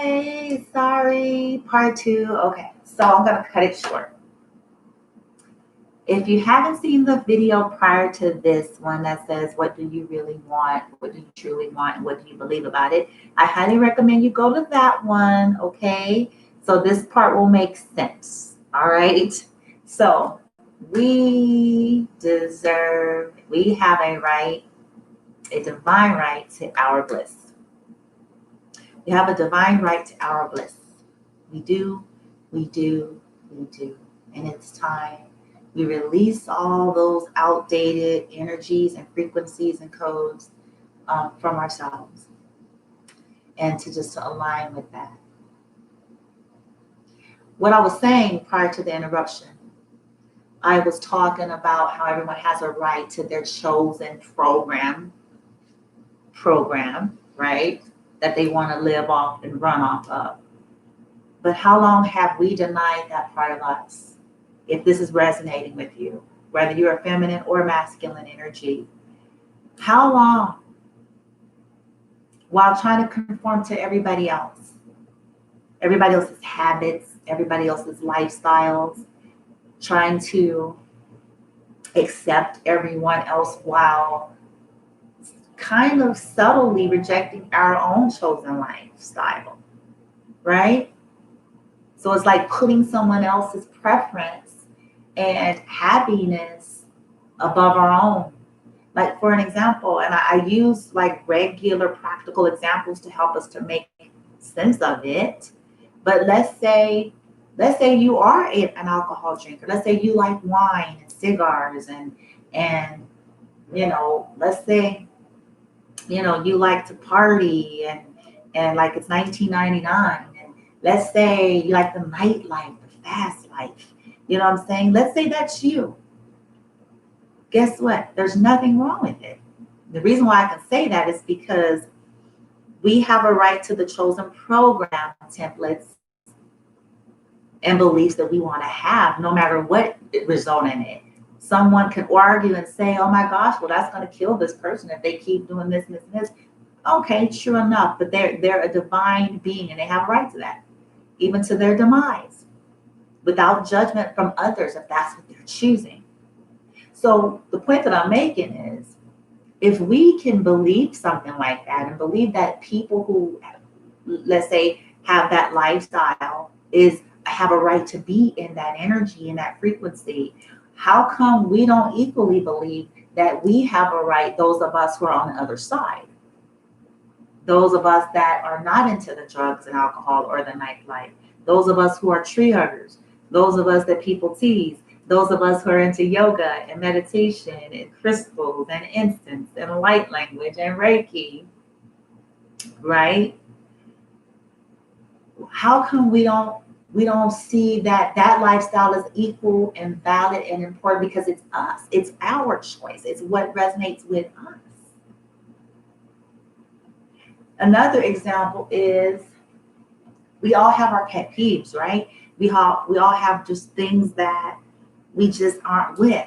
Hi, sorry, part two. Okay, so I'm gonna cut it short. If you haven't seen the video prior to this one that says, what do you really want? What do you truly want? And what do you believe about it? I highly recommend you go to that one, okay? So this part will make sense, all right? So we have a right, a divine right to our bliss. We have a divine right to our bliss. We do, we do, we do. And it's time we release all those outdated energies and frequencies and codes from ourselves and to align with that. What I was saying prior to the interruption, I was talking about how everyone has a right to their chosen program, right? That they want to live off and run off of. But how long have we denied that part of us? If this is resonating with you, whether you're a feminine or masculine energy, how long, while trying to conform to everybody else's habits, everybody else's lifestyles, trying to accept everyone else while kind of subtly rejecting our own chosen lifestyle, right? So it's like putting someone else's preference and happiness above our own. Like for an example, and I use like regular practical examples to help us to make sense of it. But let's say you are an alcohol drinker. Let's say you like wine and cigars and let's say you like to party and like it's 1999, and let's say you like the nightlife, the fast life. You know what I'm saying? Let's say that's you. Guess what? There's nothing wrong with it. The reason why I can say that is because we have a right to the chosen program templates and beliefs that we want to have, no matter what result in it. Someone can argue and say, oh my gosh, well, that's going to kill this person if they keep doing this and this and this. Okay, sure enough, but they're a divine being and they have a right to that, even to their demise, without judgment from others if that's what they're choosing. So the point that I'm making is, if we can believe something like that and believe that people who, let's say, have that lifestyle have a right to be in that energy and that frequency, how come we don't equally believe that we have a right, those of us who are on the other side, those of us that are not into the drugs and alcohol or the nightlife, those of us who are tree huggers, those of us that people tease, those of us who are into yoga and meditation and crystals and incense and light language and reiki, right? How come we don't see that lifestyle is equal and valid and important? Because it's us, it's our choice, it's what resonates with us. Another example is, we all have our pet peeves, right? We all have just things that we just aren't with.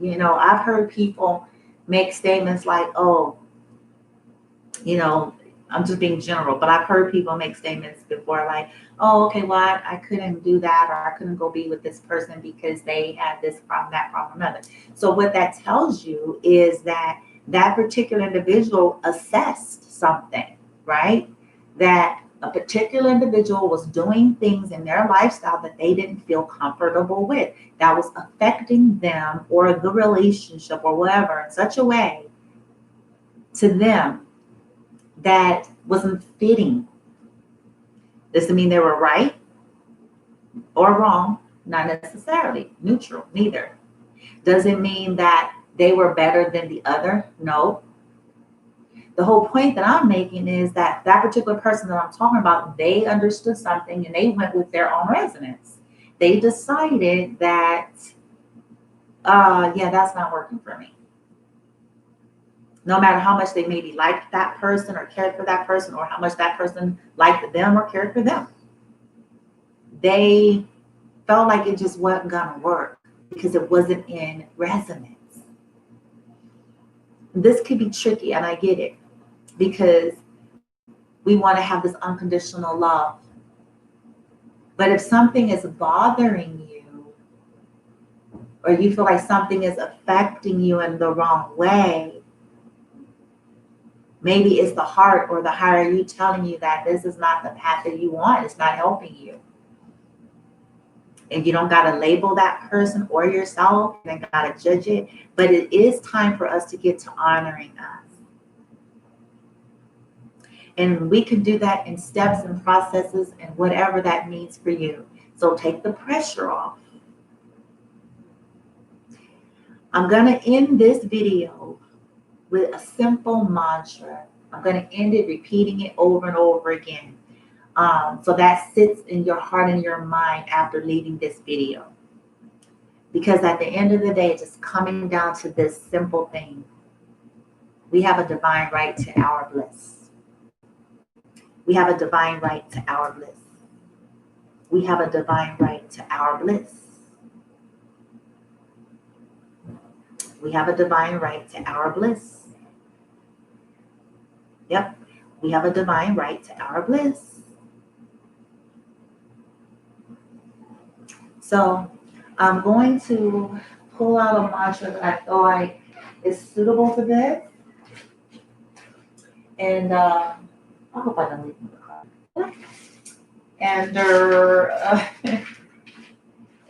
I've heard people make statements like, oh, I'm just being general, but I've heard people make statements before like, oh, okay, well, I couldn't do that, or I couldn't go be with this person because they had this problem, that problem, another. So what that tells you is that particular individual assessed something, right? That a particular individual was doing things in their lifestyle that they didn't feel comfortable with, that was affecting them or the relationship or whatever in such a way to them that wasn't fitting. Doesn't mean they were right or wrong, not necessarily. Neutral, neither. Does it mean that they were better than the other? No. The whole point that I'm making is that particular person that I'm talking about, they understood something and they went with their own resonance. They decided that, yeah, that's not working for me. No matter how much they maybe liked that person or cared for that person, or how much that person liked them or cared for them, they felt like it just wasn't gonna work because it wasn't in resonance. This could be tricky, and I get it, because We want to have this unconditional love. But if something is bothering you, or you feel like something is affecting you in the wrong way, maybe it's the heart or the higher you telling you that this is not the path that you want. It's not helping you. And you don't got to label that person or yourself and got to judge it. But it is time for us to get to honoring us. And we can do that in steps and processes and whatever that means for you. So take the pressure off. I'm going to end this video with a simple mantra. I'm going to end it repeating it over and over again. So that sits in your heart and your mind after leaving this video. Because at the end of the day, it's just coming down to this simple thing. We have a divine right to our bliss. We have a divine right to our bliss. We have a divine right to our bliss. We have a divine right to our bliss. Yep, we have a divine right to our bliss. So I'm going to pull out a mantra that I feel like is suitable for this. And I hope I don't leave the card. And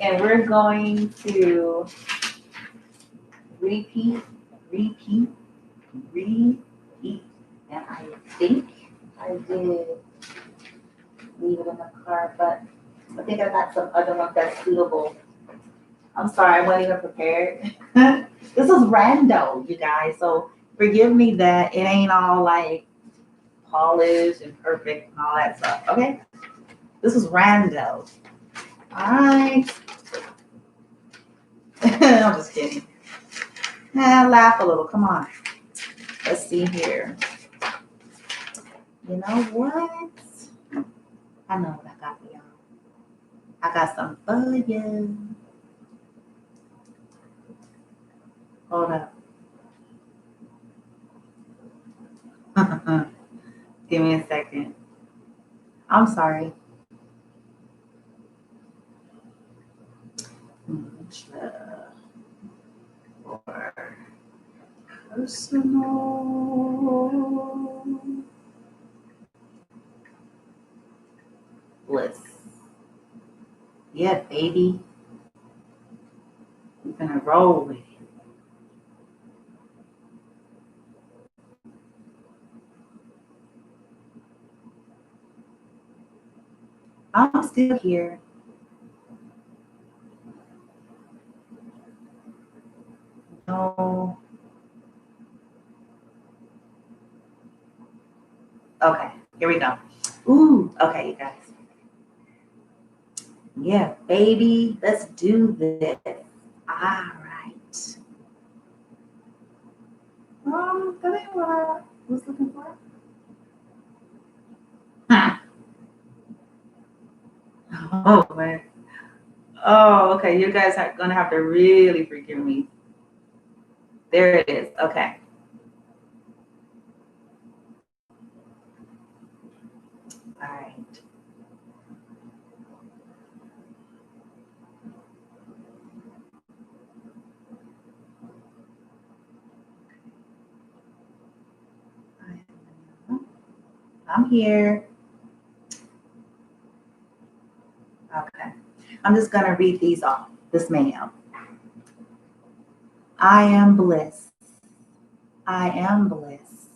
and we're going to repeat. And I think I did leave it in the card, but I think I got some other ones that's suitable. I'm sorry, I wasn't even prepared. This is rando, you guys. So forgive me that it ain't all like polished and perfect and all that stuff. Okay? This is rando. All right. I'm just kidding. Laugh a little. Come on. Let's see here. You know what? I know what I got for y'all. I got some for you. Hold up. Give me a second. I'm sorry. Or personal bliss. Yeah, baby. We're gonna roll with it. I'm still here. No. Okay, here we go. Ooh, okay, you guys. Yeah, baby, let's do this. All right. That ain't what I was looking for. Oh, man. Oh, okay. You guys are going to have to really forgive me. There it is. Okay. All right. I'm here. Okay. I'm just going to read these off. This ma'am. I am bliss. I am bliss.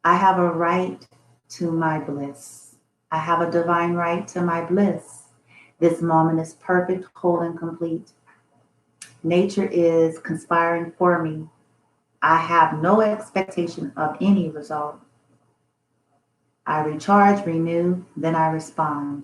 I have a right to my bliss. I have a divine right to my bliss. This moment is perfect, whole, and complete. Nature is conspiring for me. I have no expectation of any result. I recharge, renew, then I respond.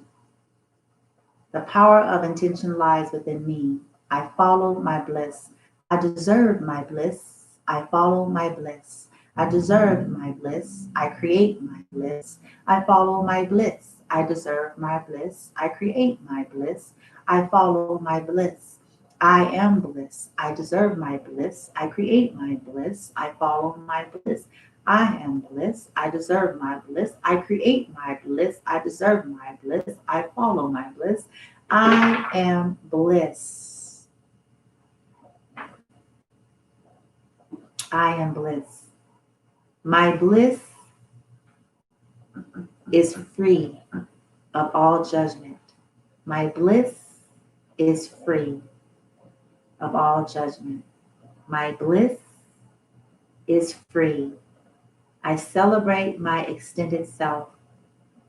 The power of intention lies within me. I follow my bliss. I deserve my bliss. I follow my bliss. I deserve my bliss. I create my bliss. I follow my bliss. I deserve my bliss. I create my bliss. I follow my bliss. I am bliss. I deserve my bliss. I create my bliss. I follow my bliss. I am bliss. I deserve my bliss. I create my bliss. I deserve my bliss. I follow my bliss. I am bliss. I am bliss. My bliss is free of all judgment. My bliss is free of all judgment. My bliss is free. I celebrate my extended self.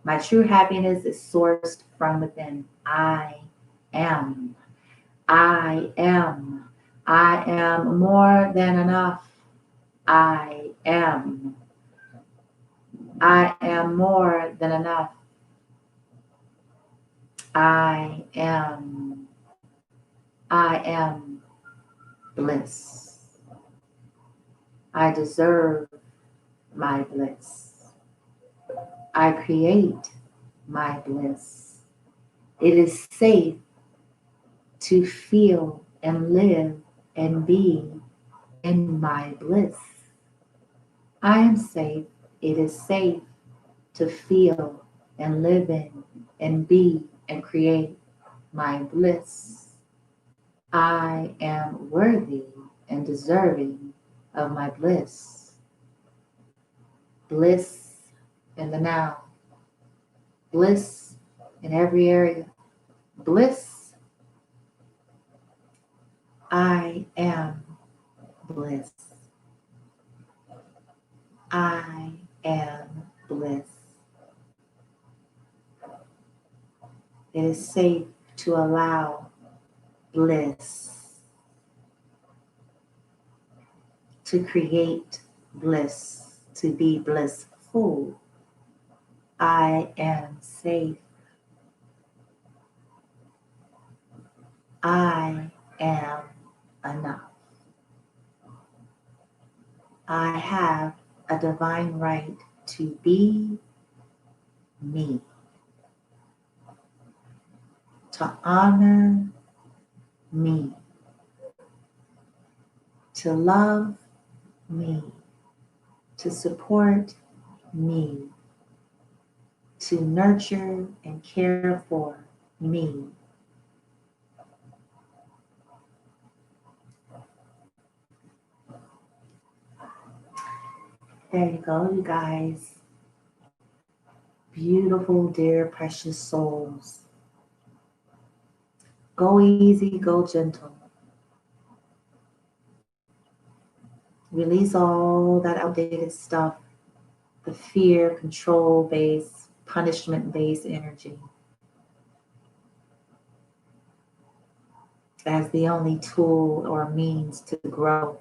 My true happiness is sourced from within. I am. I am. I am more than enough. I am. I am more than enough. I am. I am bliss. I deserve my bliss. I create my bliss. It is safe to feel and live and be in my bliss. I am safe. It is safe to feel and live in and be and create my bliss. I am worthy and deserving of my bliss. Bliss in the now. Bliss in every area. Bliss. I am bliss. I am bliss. It is safe to allow bliss, to create bliss, to be blissful. I am safe. I am enough. I have a divine right to be me, to honor me, to love me, to support me, to nurture and care for me. There you go, you guys. Beautiful, dear, precious souls. Go easy, go gentle. Release all that outdated stuff, the fear, control-based, punishment-based energy as the only tool or means to grow,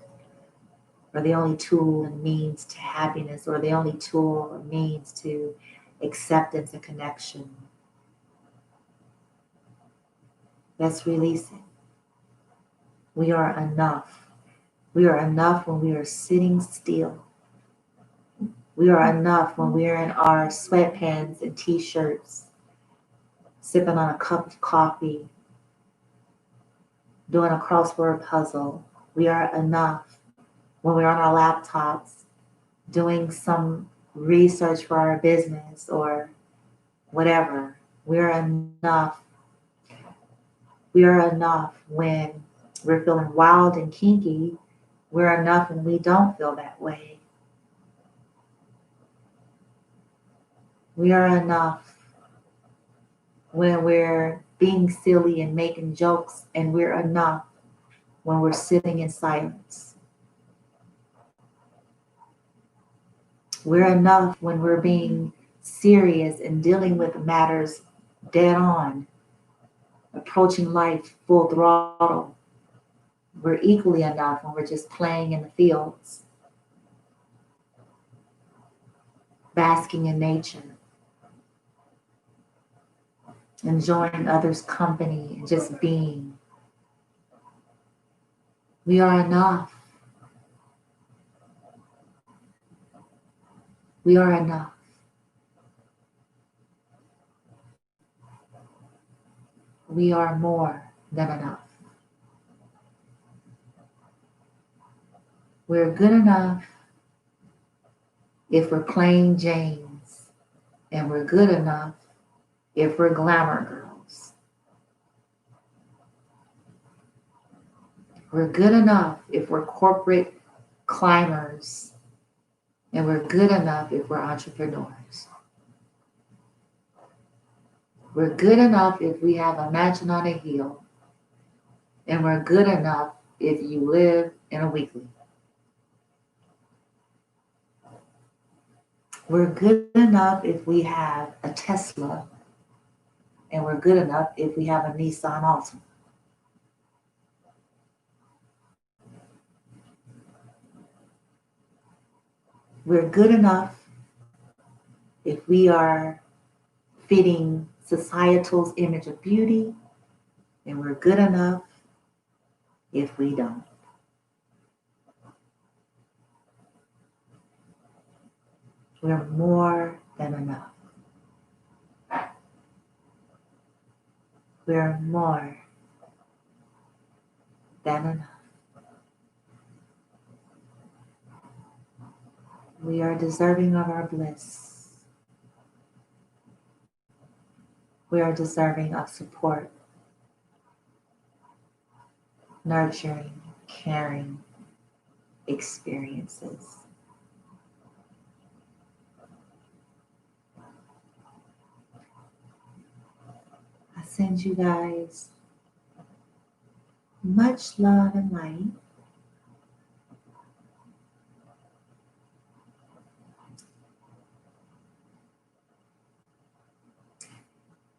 or the only tool and means to happiness, or the only tool or means to acceptance and connection. Let's release it. We are enough. We are enough when we are sitting still. We are enough when we are in our sweatpants and t-shirts, sipping on a cup of coffee, doing a crossword puzzle. We are enough when we're on our laptops, doing some research for our business or whatever. We're enough. We are enough when we're feeling wild and kinky. We're enough when we don't feel that way. We are enough when we're being silly and making jokes, and we're enough when we're sitting in silence. We're enough when we're being serious and dealing with matters dead on, approaching life full throttle. We're equally enough when we're just playing in the fields, basking in nature, enjoying others' company and just being. We are enough. We are enough. We are more than enough. We're good enough. if we're plain Janes, and we're good enough if we're glamour girls. We're good enough if we're corporate climbers, and we're good enough if we're entrepreneurs. We're good enough if we have a mansion on a hill, and we're good enough if you live in a weekly. We're good enough if we have a Tesla, and we're good enough if we have a Nissan Altima. We're good enough if we are fitting societal's image of beauty, and we're good enough if we don't. We're more than enough. We're more than enough. We are deserving of our bliss. We are deserving of support, nurturing, caring experiences. I send you guys much love and light.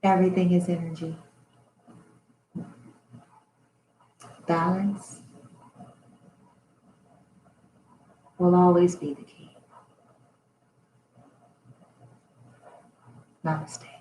Everything is energy. Balance will always be the key. Namaste.